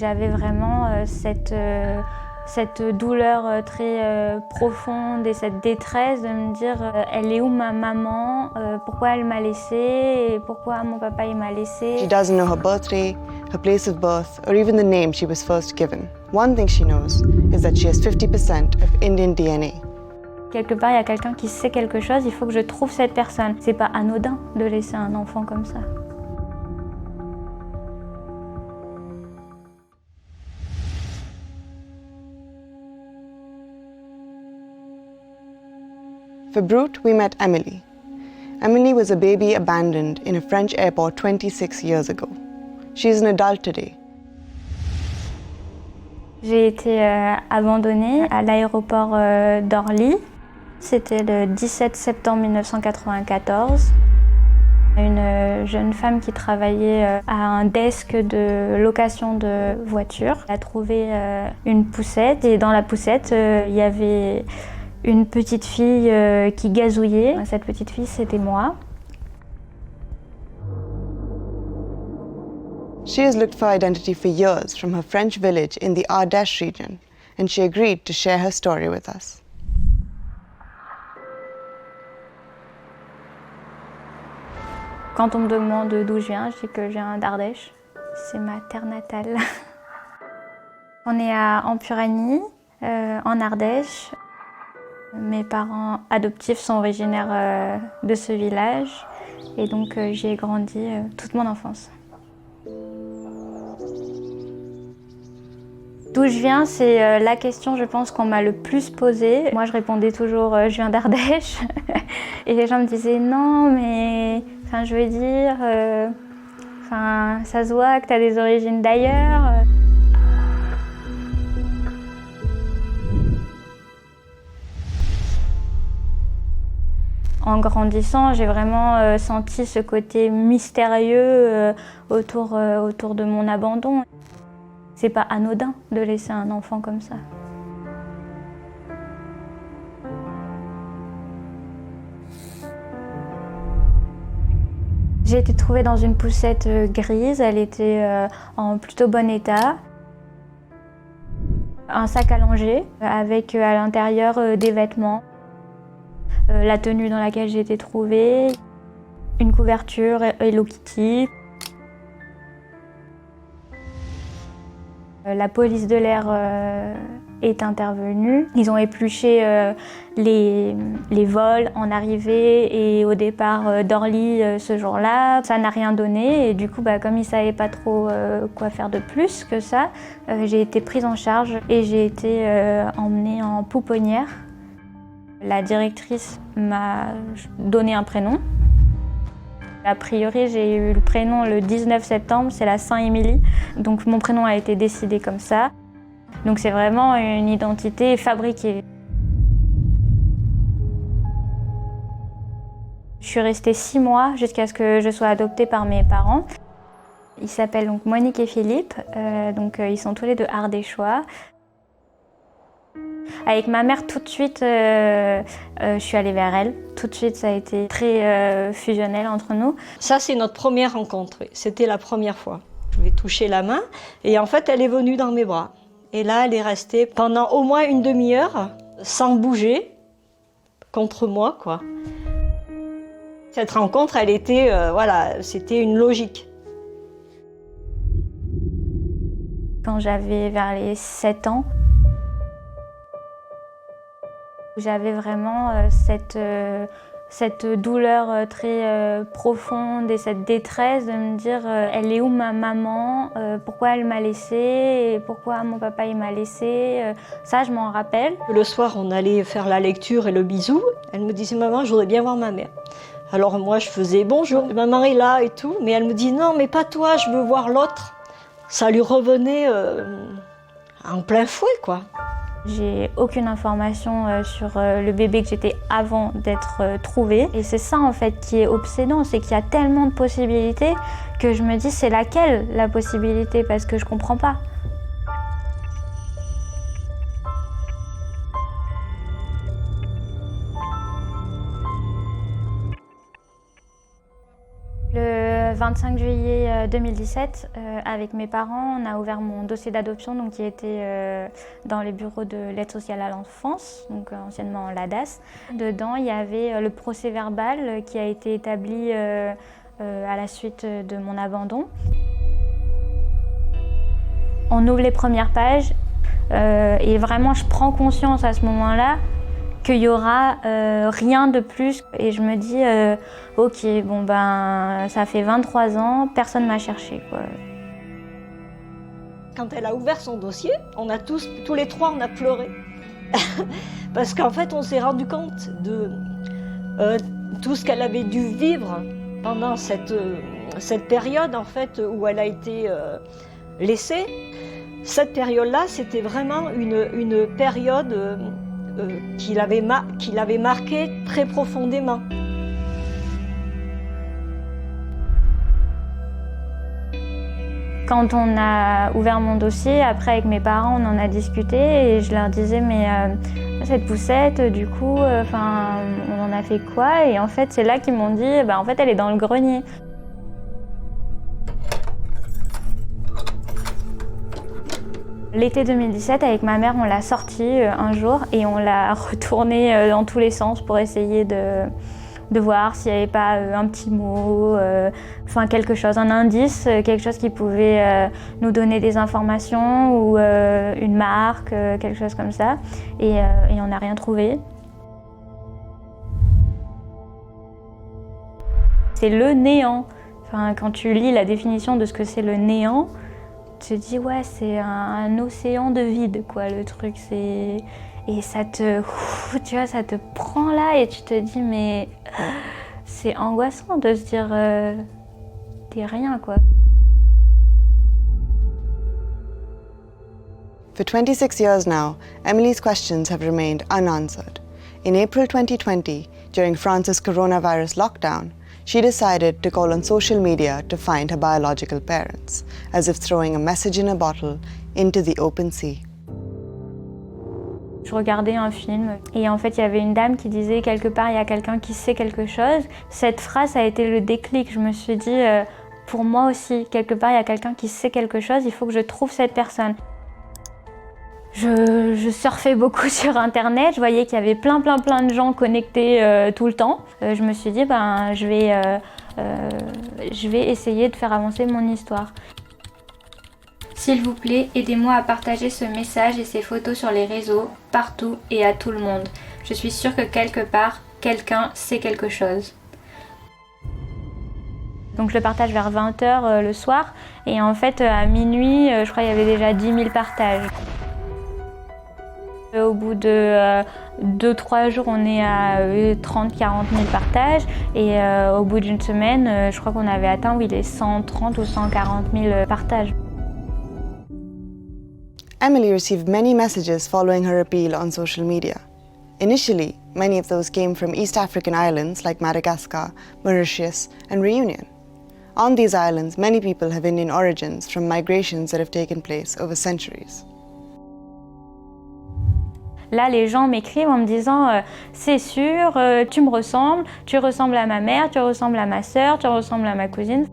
J'avais vraiment cette douleur très profonde et cette détresse de me dire elle est où ma maman, pourquoi elle m'a laissée et pourquoi mon papa il m'a laissée. She doesn't know her birthday, her place of birth, or even the name she was first given. One thing she knows is that she has 50% of Indian DNA. Quelque part, il y a quelqu'un qui sait quelque chose, il faut que je trouve cette personne. C'est pas anodin de laisser un enfant comme ça. For Brute, we met Emily. Emily was a baby abandoned in a French airport 26 years ago. She is an adult today. J'ai été abandonnée à l'aéroport d'Orly. C'était le 17 septembre 1994. Une jeune femme qui travaillait à un desk de location de voitures a trouvé une poussette et dans la poussette, il y avait une petite fille qui gazouillait. Cette petite fille, c'était moi. She has looked for identity for years from her French village in the Ardèche region, and she agreed to share her story with us. Quand on me demande d'où je viens, je dis que je viens d'Ardèche. C'est ma terre natale. On est à Empurany, en Ardèche. Mes parents adoptifs sont originaires de ce village et donc j'y ai grandi toute mon enfance. D'où je viens, c'est la question, je pense, qu'on m'a le plus posée. Moi, je répondais toujours je viens d'Ardèche et les gens me disaient non, mais enfin, je veux dire, ça se voit que tu as des origines d'ailleurs. En grandissant, j'ai vraiment senti ce côté mystérieux autour de mon abandon. C'est pas anodin de laisser un enfant comme ça. J'ai été trouvée dans une poussette grise, elle était en plutôt bon état. Un sac allongé avec à l'intérieur des vêtements. La tenue dans laquelle j'ai été trouvée, une couverture Hello Kitty. La police de l'air est intervenue. Ils ont épluché les vols en arrivée et au départ d'Orly ce jour-là. Ça n'a rien donné et du coup, comme ils ne savaient pas trop quoi faire de plus que ça, j'ai été prise en charge et j'ai été emmenée en pouponnière. La directrice m'a donné un prénom. A priori, j'ai eu le prénom le 19 septembre, c'est la Saint-Émilie. Donc mon prénom a été décidé comme ça. Donc c'est vraiment une identité fabriquée. Je suis restée 6 mois jusqu'à ce que je sois adoptée par mes parents. Ils s'appellent donc Monique et Philippe, ils sont tous les deux ardéchois. Avec ma mère, tout de suite, je suis allée vers elle. Tout de suite, ça a été très fusionnel entre nous. Ça, c'est notre première rencontre. Oui. C'était la première fois. Je lui ai touché la main et en fait, elle est venue dans mes bras. Et là, elle est restée pendant au moins une demi-heure, sans bouger, contre moi, quoi. Cette rencontre, elle était, c'était une logique. Quand j'avais vers les 7 ans, j'avais vraiment cette douleur très profonde et cette détresse de me dire elle est où ma maman, pourquoi elle m'a laissée, et pourquoi mon papa il m'a laissée. Ça, je m'en rappelle. Le soir, on allait faire la lecture et le bisou. Elle me disait « Maman, je voudrais bien voir ma mère ». Alors moi, je faisais « Bonjour, maman est là » et tout. Mais elle me dit « Non, mais pas toi, je veux voir l'autre ». Ça lui revenait en plein fouet, quoi. J'ai aucune information sur le bébé que j'étais avant d'être trouvée. Et c'est ça en fait qui est obsédant, c'est qu'il y a tellement de possibilités que je me dis c'est laquelle la possibilité parce que je comprends pas. Le 25 juillet 2017, avec mes parents, on a ouvert mon dossier d'adoption donc, qui était dans les bureaux de l'aide sociale à l'enfance, donc anciennement l'ADAS. Dedans, il y avait le procès-verbal qui a été établi à la suite de mon abandon. On ouvre les premières pages et vraiment je prends conscience à ce moment-là qu'il y aura rien de plus. Et je me dis, ok, bon ben, ça fait 23 ans, personne m'a cherché, quoi. Quand elle a ouvert son dossier, on a tous les trois, on a pleuré. Parce qu'en fait, on s'est rendu compte de tout ce qu'elle avait dû vivre pendant cette période en fait, où elle a été laissée. Cette période-là, c'était vraiment une période qui l'avait marquée très profondément. Quand on a ouvert mon dossier, après avec mes parents, on en a discuté et je leur disais mais cette poussette, du coup, on en a fait quoi? Et en fait, c'est là qu'ils m'ont dit, en fait, elle est dans le grenier. L'été 2017, avec ma mère, on l'a sortie un jour et on l'a retournée dans tous les sens pour essayer de voir s'il n'y avait pas un petit mot, quelque chose, un indice, quelque chose qui pouvait nous donner des informations ou une marque, quelque chose comme ça. Et on n'a rien trouvé. C'est le néant. Quand tu lis la définition de ce que c'est le néant, tu te dis ouais, c'est un océan de vide, quoi, le truc. Et ça te prend là et tu te dis mais c'est angoissant de se dire t'es rien, quoi. For 26 years now, Emily's questions have remained unanswered. In April 2020, during France's coronavirus lockdown, she decided to call on social media to find her biological parents, as if throwing a message in a bottle into the open sea. Je regardais un film et en fait il y avait une dame qui disait quelque part il y a quelqu'un qui sait quelque chose. Cette phrase a été le déclic. Je me suis dit pour moi aussi, quelque part il y a quelqu'un qui sait quelque chose, il faut que je trouve cette personne. Je surfais beaucoup sur internet, je voyais qu'il y avait plein de gens connectés tout le temps. Je me suis dit je vais essayer de faire avancer mon histoire. S'il vous plaît, aidez-moi à partager ce message et ces photos sur les réseaux, partout et à tout le monde. Je suis sûre que quelque part, quelqu'un sait quelque chose. Donc je le partage vers 20h le soir et en fait à minuit, je crois qu'il y avait déjà 10 000 partages. Au bout de 2-3 jours, on est à 30-40 000 partages et au bout d'une semaine, je crois qu'on avait atteint les 130 ou 140 000 partages. Emily received many messages following her appeal on social media. Initially, many of those came from East African islands like Madagascar, Mauritius, and Reunion. On these islands, many people have Indian origins from migrations that have taken place over centuries. Là, les gens m'écrivent en me disant c'est sûr, tu me ressembles, tu ressembles à ma mère, tu ressembles à ma sœur, tu ressembles à ma cousine.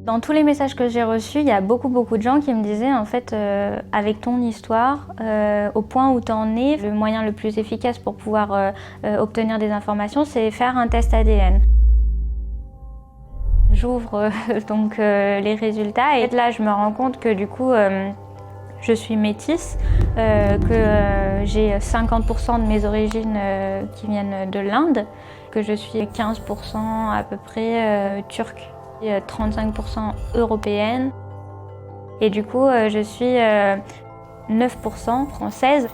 Dans tous les messages que j'ai reçus, il y a beaucoup de gens qui me disaient en fait avec ton histoire, au point où tu en es, le moyen le plus efficace pour pouvoir obtenir des informations, c'est faire un test ADN. J'ouvre donc les résultats et là je me rends compte que du coup je suis métisse, que j'ai 50% de mes origines qui viennent de l'Inde, que je suis 15% à peu près turque. 35% européenne et du coup je suis 9% française.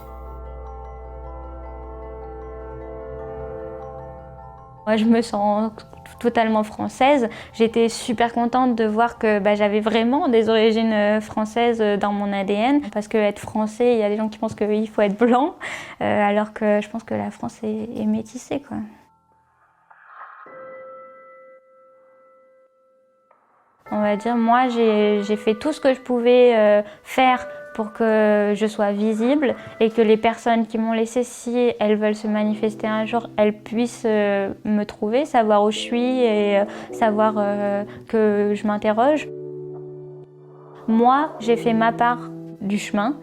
Moi je me sens totalement française. J'étais super contente de voir que j'avais vraiment des origines françaises dans mon ADN parce que être français, il y a des gens qui pensent qu'il faut être blanc alors que je pense que la France est métissée, quoi. On va dire, moi, j'ai fait tout ce que je pouvais faire pour que je sois visible et que les personnes qui m'ont laissée, si elles veulent se manifester un jour, elles puissent me trouver, savoir où je suis et savoir que je m'interroge. Moi, j'ai fait ma part du chemin.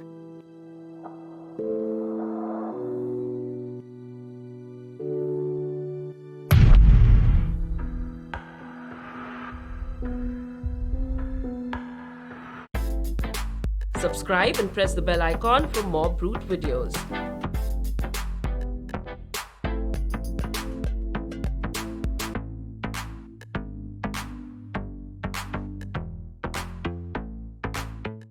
Subscribe and press the bell icon for more Brute videos.